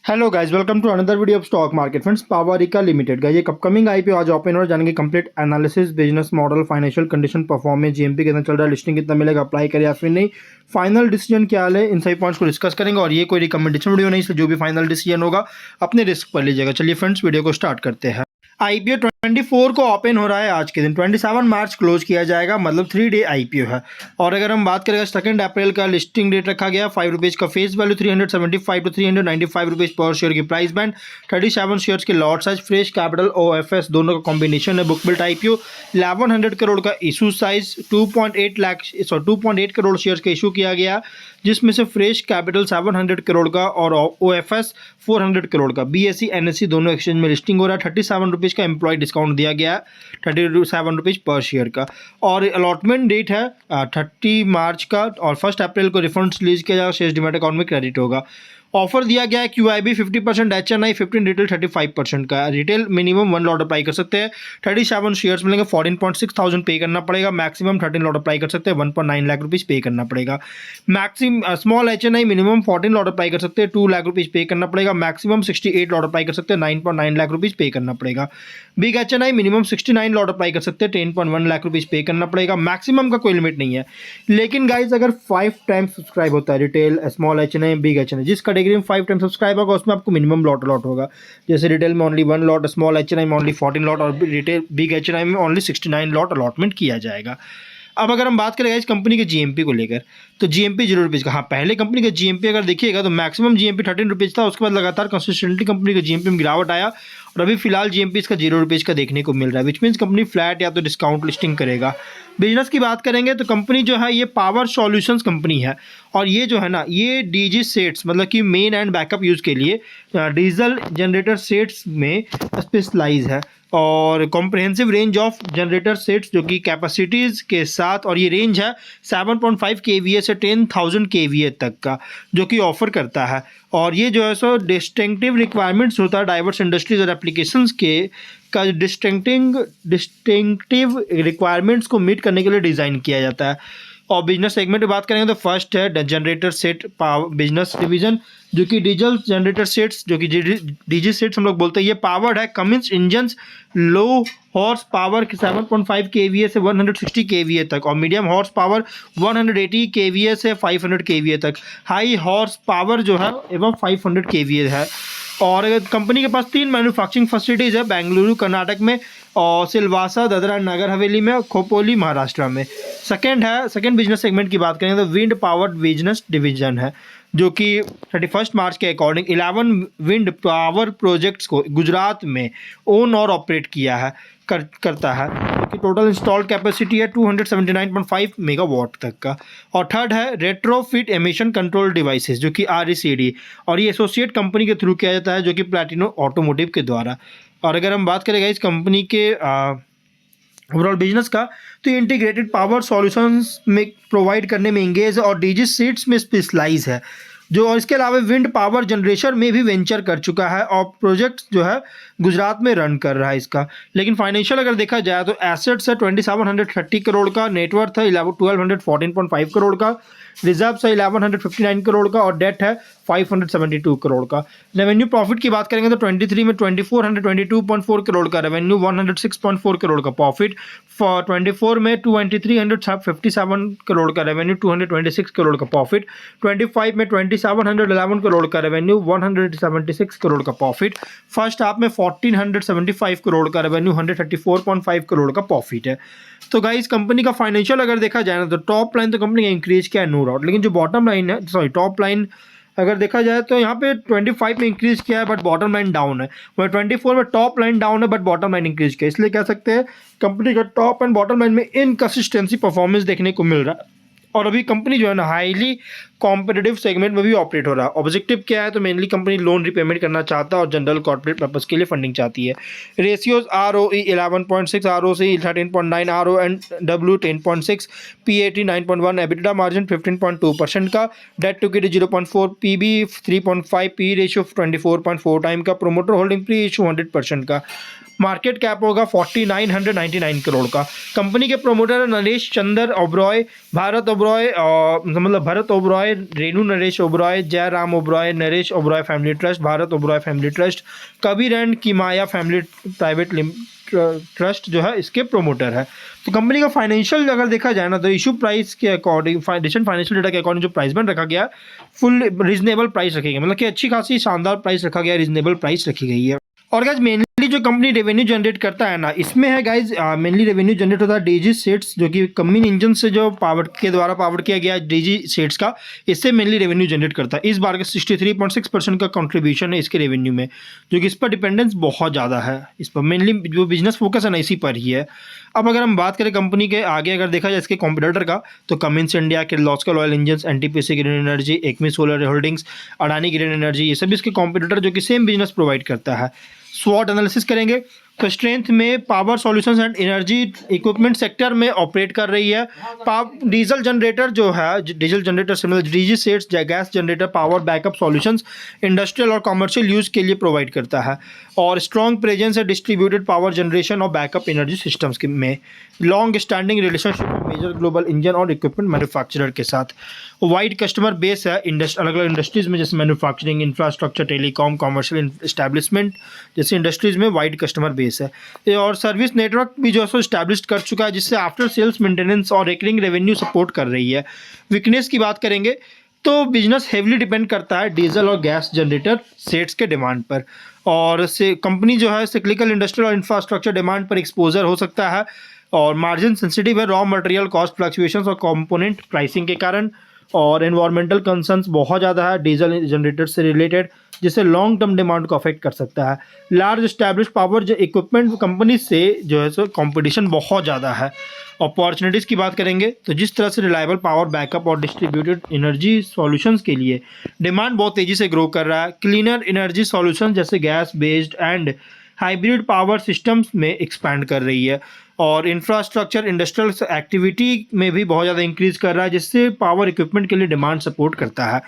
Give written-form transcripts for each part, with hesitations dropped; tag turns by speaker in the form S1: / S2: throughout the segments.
S1: Hello guys, welcome to another video of stock market friends. Powerica limited का ये upcoming IPO आज open हो जानेंगे। Complete analysis, business model, financial condition, performance, GMP कितना चल रहा है, लिस्टिंग कितना मिलेगा, अप्लाई करें या फिर नहीं, फाइनल डिसीजन क्या है, इन सभी पॉइंट्स को डिस्कस करेंगे। और ये कोई रिकमेंडेशन वीडियो नहीं, इसलिए जो भी फाइनल डिसीजन होगा अपने रिस्क पर लीजिएगा। चलिए फ्रेंड्स, वीडियो को स्टार्ट करते हैं। आईपीओ 24 को ओपन हो रहा है आज के दिन। 27 मार्च क्लोज किया जाएगा, मतलब 3 डे आईपीओ है। और अगर हम बात करें 2 अप्रैल का लिस्टिंग डेट रखा गया, 5 रुपीज़ का फेस वैल्यू, 375 टू 395 रुपीज़ पर शेयर की प्राइस बैंड, 37 शेयर्स के lot size, fresh capital OFS दोनों का कॉम्बिनेशन है। बुक बिल्ट आईपीओ 1100 करोड़ का इशू साइज, 2.8 करोड़ शेयर्स का इशू किया गया, जिसमें से फ्रेश कैपिटल 700 करोड़ का और ओएफएस 400 करोड़ का। बीएसई एनएसई दोनों एक्सचेंज में लिस्टिंग हो रहा है। 37 रुपीज़ का एम्प्लॉय डिस्काउंट दिया गया है, 37 रुपीज़ पर शेयर का। और अलॉटमेंट डेट है 30 मार्च का, और 1 अप्रैल को रिफंड्स रिलीज किया जाएगा, शेष डीमैट अकाउंट में क्रेडिट होगा। ऑफर दिया गया है क्यूआईबी 50%, एचएनआई 15, रिटेल 35% का। रिटेल मिनिमम 1 लॉट अप्लाई कर सकते हैं, 37 शेयर्स मिलेंगे, 14.6 थाउजेंड पे करना पड़ेगा। मैक्सिमम 13 लॉट अप्लाई कर सकते हैं, 1.9 लाख रुपीज़ पे करना पड़ेगा। Maximum small HNI minimum 14 lot apply कर सकते हैं, 2 लाख रुपीज़ पे करना पड़ेगा। मैक्सिमम 68 लॉट अप्लाई कर सकते हैं, 9.9 लाख रुपीज़ पे करना पड़ेगा। Big HNI minimum 69 lot apply कर सकते हैं, 10.1 लाख रुपीज़ पे करना पड़ेगा। मैक्सिमम का कोई लिमिट नहीं है। लेकिन गाइज अगर 5 टाइम्स सब्सक्राइब होता है, retail, small HNI, big HNI, जिस कैटेगरी में 5 टाइम्स सब्सक्राइब होगा उसमें आपको मिनिमम लॉट होगा। जैसे रिटेल में ओनली 1 लॉट, स्मॉल एचएनआई में ओनली 14 लॉट, और रिटेल बिग एचएनआई में ओनली 69 लॉट अलॉटमेंट किया जाएगा। अब अगर हम बात करें इस कंपनी के जीएमपी को लेकर, तो जीएमपी 0 रुपीज़ का। हाँ, पहले कंपनी का जीएमपी अगर देखिएगा तो मैक्सिमम जीएमपी 13 रुपीज़ था, उसके बाद लगातार कंसिस्टेंटली कंपनी का जीएमपी में गिरावट आया, और अभी फिलहाल जीएमपी इसका 0 रुपीज़ का देखने को मिल रहा है, विच मीन्स कंपनी फ्लैट या तो डिस्काउंट लिस्टिंग करेगा। बिजनेस की बात करेंगे तो कंपनी जो है ये पावर सॉल्यूशंस कंपनी है, और ये जो है ना, ये डीजी सेट्स मतलब कि मेन एंड बैकअप यूज़ के लिए डीजल जनरेटर सेट्स में स्पेशलाइज है, और comprehensive range of generator sets जो कि कैपेसिटीज़ के साथ, और ये रेंज है 7.5 केवीए से 10,000 केवीए तक का, जो कि ऑफर करता है। और ये जो है सो डिस्टिंक्टिव रिक्वायरमेंट्स होता है डाइवर्स इंडस्ट्रीज और एप्लीकेशंस के का डिस्टिंक्टिव रिक्वायरमेंट्स को मीट करने के लिए डिज़ाइन किया जाता है। और बिजनेस सेगमेंट की बात करेंगे तो फर्स्ट है generator set power business division, जो कि डीजल जनरेटर सेट्स, जो कि डीजी सेट्स हम लोग बोलते हैं, ये पावर्ड है कमिंस इंजन्स लो हॉर्स पावर 7.5 केवीए से 160 केवीए तक, और मीडियम हॉर्स पावर 180 केवीए से 500 केवीए तक, हाई हॉर्स पावर जो है एवं 500 केवीए है। और कंपनी के पास 3 मैन्युफैक्चरिंग फैसिलिटीज़ है, बेंगलुरु कर्नाटक में, और सिलवासा दादरा नगर हवेली में, खोपोली महाराष्ट्र में। सेकंड बिजनेस सेगमेंट की बात करें तो विंड पावर्ड बिजनेस डिवीजन है, जो कि 31 मार्च के अकॉर्डिंग 11 विंड पावर प्रोजेक्ट्स को गुजरात में ओन और ऑपरेट किया है करता है, कि टोटल इंस्टॉल्ड कैपेसिटी है 279.5 मेगावाट तक का। और थर्ड है रेट्रोफिट एमिशन कंट्रोल डिवाइसेस, जो कि RECD, और ये एसोसिएट कंपनी के थ्रू किया जाता है, जो कि प्लैटिनो ऑटोमोटिव के द्वारा। और अगर हम बात करेंगे इस कंपनी के ओवरऑल बिजनेस का, तो इंटीग्रेटेड पावर सॉल्यूशंस में प्रोवाइड करने में इंगेज है, और डीजी सेट्स में स्पेशलाइज है, जो और इसके अलावा विंड पावर जनरेशन में भी वेंचर कर चुका है, और प्रोजेक्ट जो है गुजरात में रन कर रहा है इसका। लेकिन फाइनेंशियल अगर देखा जाए तो एसेट्स है 2730 करोड़ का, नेटवर्थ है 1214.5 करोड़ का, रिजर्व्स है 1159 करोड़ का, और डेट है 572 करोड़ का। रेवेन्यू प्रॉफिट की बात करेंगे तो 23 में 2422.4 करोड़ का रेवेन्यू, 106.4 करोड़ का प्रॉफिट। 24 में 2357 करोड़ का रेवेन्यू, 226 करोड़ का प्रॉफिट। 25 में 2711 करोड़ का रेवेन्यू, 176 करोड़ का प्रॉफिट। फर्स्ट हाफ में 1475 करोड़ का रेवेन्यू, 134.5 करोड़ का प्रॉफिट है। तो गाइस कंपनी का फाइनेंशियल अगर देखा जाए ना, तो टॉप लाइन तो कंपनी का इंक्रीज किया है नो डाउट, लेकिन जो बॉटम लाइन है, सॉरी टॉप लाइन अगर देखा जाए तो यहाँ पे 25 में इंक्रीज किया है, बट बॉटम लाइन डाउन है। वह 24 में टॉप लाइन डाउन है, बट बॉटम लाइन इंक्रीज किया है। इसलिए कह सकते हैं कंपनी का टॉप एंड बॉटम लाइन में इनकंसिस्टेंसी परफॉर्मेंस देखने को मिल रहा है, और अभी कंपनी जो है ना हाईली कॉम्पिटिटिव सेगमेंट में भी ऑपरेट हो रहा है। ऑब्जेक्टिव क्या है, तो मेनली कंपनी लोन रिपेमेंट करना चाहता है और जनरल कॉर्पोरेट पर्पस के लिए फंडिंग चाहती है। Ratios ROE 11.6, ROCE 13.9, RONW 10.6, PAT 9.1, EBITDA margin 15.2% का, debt to equity 0.4, PB 3.5, PE ratio 24.4 time का, प्रोमोटर होल्डिंग प्री इशू 100% का। मार्केट कैप होगा 4999 करोड़ का। कंपनी के प्रोमोटर नरेश चंद्र ओबरॉय भारत ओबरॉय मतलब Bharat Oberoi, Renu Naresh Oberoi, Jairam Oberoi, Naresh Oberoi family trust, Bharat Oberoi family trust, Kabir and Kimaya family private trust जो है इसके प्रोमोटर है। तो कंपनी का फाइनेंशियल अगर देखा जाए ना, तो इशू प्राइस के अकॉर्डिंग, रिसेंट फाइनेंशियल डेटा के अकॉर्डिंग जो प्राइस बैंड रखा गया, फुल रीजनेबल प्राइस रखी गई, मतलब कि अच्छी खासी शानदार प्राइस रखा गया, रीजनेबल प्राइस रखी गई है। और गाइज मेनली जो कंपनी रेवेन्यू जनरेट करता है ना, इसमें है गाइज मेनली रेवेन्यू जनरेट होता है डीजी सेट्स, जो कि कंबाइन इंजन से जो पावर के द्वारा पावर किया गया डीजी सेट्स का, इससे मेनली रेवेन्यू जनरेट करता है। इस बार के 63.6% का कंट्रीब्यूशन है इसके रेवेन्यू में, जो कि इस पर डिपेंडेंस बहुत ज़्यादा है। इस पर मेनली जो बिजनेस फोकस है ना, इसी पर ही है। अब अगर हम बात करें कंपनी के आगे अगर देखा जाए इसके कॉम्पिटिटर का, तो Cummins India, Kirloskar oil engines, NTPC green energy, acme solar holdings, Adani green energy, ये सभी इसके कॉम्पिटिटर जो कि सेम बिजनेस प्रोवाइड करता है। स्वॉट एनालिसिस करेंगे तो स्ट्रेंथ में power solutions and energy equipment sector में ऑपरेट कर रही है। डीजल जनरेटर जो है, डीजल जनरेटर से मतलब DG sets, gas generator, power backup solutions industrial और कमर्शियल यूज़ के लिए प्रोवाइड करता है। और स्ट्रॉन्ग प्रेजेंस है डिस्ट्रीब्यूटेड पावर जनरेशन और बैकअप एनर्जी सिस्टम्स में। Long standing relationship major global engine और इक्विपमेंट मैन्युफैक्चरर के साथ। वाइड कस्टमर बेस है अलग अलग इंडस्ट्रीज में, जैसे manufacturing, infrastructure, telecom, commercial establishment जैसे इंडस्ट्रीज में वाइड कस्टमर बेस है। और सर्विस नेटवर्क भी जो है स्टैब्लिश कर चुका है, जिससे आफ्टर सेल्स मेंटेनेंस और रिकरिंग रेवेन्यू सपोर्ट कर रही है। वीकनेस की बात करेंगे तो बिजनेस हेवली डिपेंड करता है डीजल और गैस जनरेटर सेट्स के डिमांड पर, और से कंपनी जो है सिक्लिकल इंडस्ट्रियल और इंफ्रास्ट्रक्चर डिमांड पर एक्सपोजर हो सकता है, और मार्जिन सेंसिटिव है रॉ मटेरियल कॉस्ट फ्लक्चुएशंस और कंपोनेंट प्राइसिंग के कारण। और एनवायरमेंटल कंसर्न्स बहुत ज़्यादा है डीजल जनरेटर से रिलेटेड, जिससे लॉन्ग टर्म डिमांड को अफेक्ट कर सकता है। लार्ज एस्टैब्लिश पावर जो इक्विपमेंट कंपनी से जो है सो कंपटीशन बहुत ज़्यादा है। अपॉर्चुनिटीज़ की बात करेंगे तो जिस तरह से रिलायबल पावर बैकअप और डिस्ट्रीब्यूटेड एनर्जी सॉल्यूशंस के लिए डिमांड बहुत तेज़ी से ग्रो कर रहा है। क्लीनर एनर्जी सॉल्यूशंस जैसे gas based and hybrid power systems में एक्सपैंड कर रही है। और इंफ्रास्ट्रक्चर इंडस्ट्रियल एक्टिविटी में भी बहुत ज़्यादा इंक्रीज कर रहा है, जिससे पावर इक्विपमेंट के लिए डिमांड सपोर्ट करता है।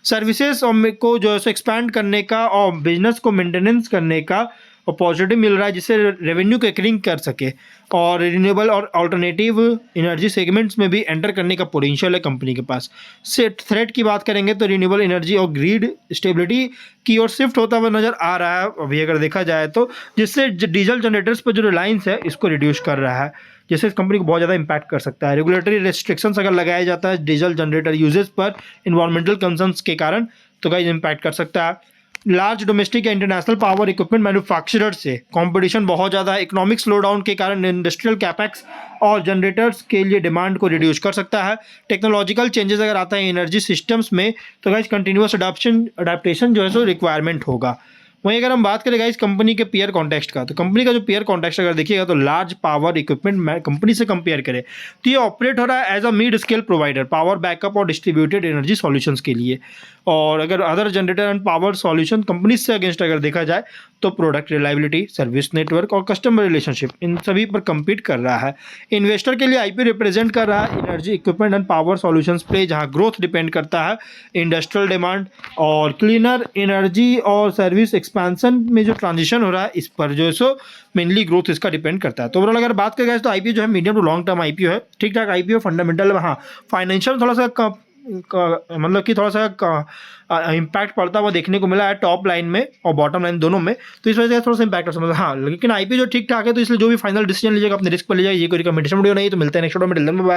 S1: सर्विसेज को जो है एक्सपैंड करने का और बिजनेस को मेंटेनेंस करने का अपॉर्चुनिटी मिल रहा है, जिससे रेवेन्यू को एक्रिंग कर सके। और रिन्यूएबल और अल्टरनेटिव एनर्जी सेगमेंट्स में भी एंटर करने का पोटेंशियल है कंपनी के पास। थ्रेट की बात करेंगे तो रिन्यूएबल एनर्जी और ग्रिड स्टेबिलिटी की ओर शिफ्ट होता हुआ नज़र आ रहा है अभी अगर देखा जाए तो, जिससे डीजल जनरेटर्स पर जो रिलायंस है इसको रिड्यूस कर रहा है, जिससे इस कंपनी को बहुत ज़्यादा इंपैक्ट कर सकता है। रेगुलेटरी रेस्ट्रिक्शंस अगर लगाया जाता है डीजल जनरेटर यूजेस पर इन्वायरमेंटल कंसर्न्स के कारण, तो गाइस इंपैक्ट कर सकता है। लार्ज डोमेस्टिक या इंटरनेशनल पावर इक्विपमेंट मैन्युफैक्चरर से कंपटीशन बहुत ज़्यादा है। इकोनॉमिक स्लोडाउन के कारण इंडस्ट्रियल कैपेक्स और जनरेटर्स के लिए डिमांड को रिड्यूस कर सकता है। टेक्नोलॉजिकल चेंजेस अगर आता है एनर्जी सिस्टम्स में, तो गाइस कंटिन्यूअस अडाप्टेशन जो है सो रिक्वायरमेंट होगा। वहीं अगर हम बात करें गाइस कंपनी के पेयर कॉन्टेक्स्ट का, तो कंपनी का जो पेयर कॉन्टेक्स्ट अगर देखिएगा तो लार्ज पावर इक्विपमेंट कंपनी से कंपेयर करें तो ये ऑपरेट हो रहा है as a mid scale provider power backup और डिस्ट्रीब्यूटेड एनर्जी सॉल्यूशंस के लिए। और अगर other generator and power solution company से अगेंस्ट अगर देखा जाए तो प्रोडक्ट रिलायबिलिटी, सर्विस नेटवर्क और कस्टमर रिलेशनशिप इन सभी पर compete कर रहा है। इन्वेस्टर के लिए आईपी रिप्रेजेंट कर रहा है energy equipment and power solutions पे, जहां ग्रोथ डिपेंड करता है इंडस्ट्रियल डिमांड और क्लीनर एनर्जी और सर्विस एक्सपेंशन में जो ट्रांजिशन हो रहा है इस पर जो है सो मेनली ग्रोथ इसका डिपेंड करता है। तो ओवरऑल अगर बात करें तो आईपीओ जो है medium to long term IPO है, ठीक ठाक आईपीओ फंडामेंटल। हाँ, फाइनेंशियल थोड़ा सा मतलब कि थोड़ा सा इम्पैक्ट पड़ता हुआ देखने को मिला है टॉप लाइन में और बॉटम लाइन दोनों में, तो इस वजह से थोड़ा सा इम्पैक्ट हो सकता है। हाँ, लेकिन आईपीओ जो ठीक ठाक है, तो इसलिए जो भी फाइनल डिसीजन लीजिएगा अपने रिस्क पर लीजिएगा। ये कोई रिकमेंडेशन वीडियो नहीं, तो मिलते हैं नेक्स्ट वीडियो में।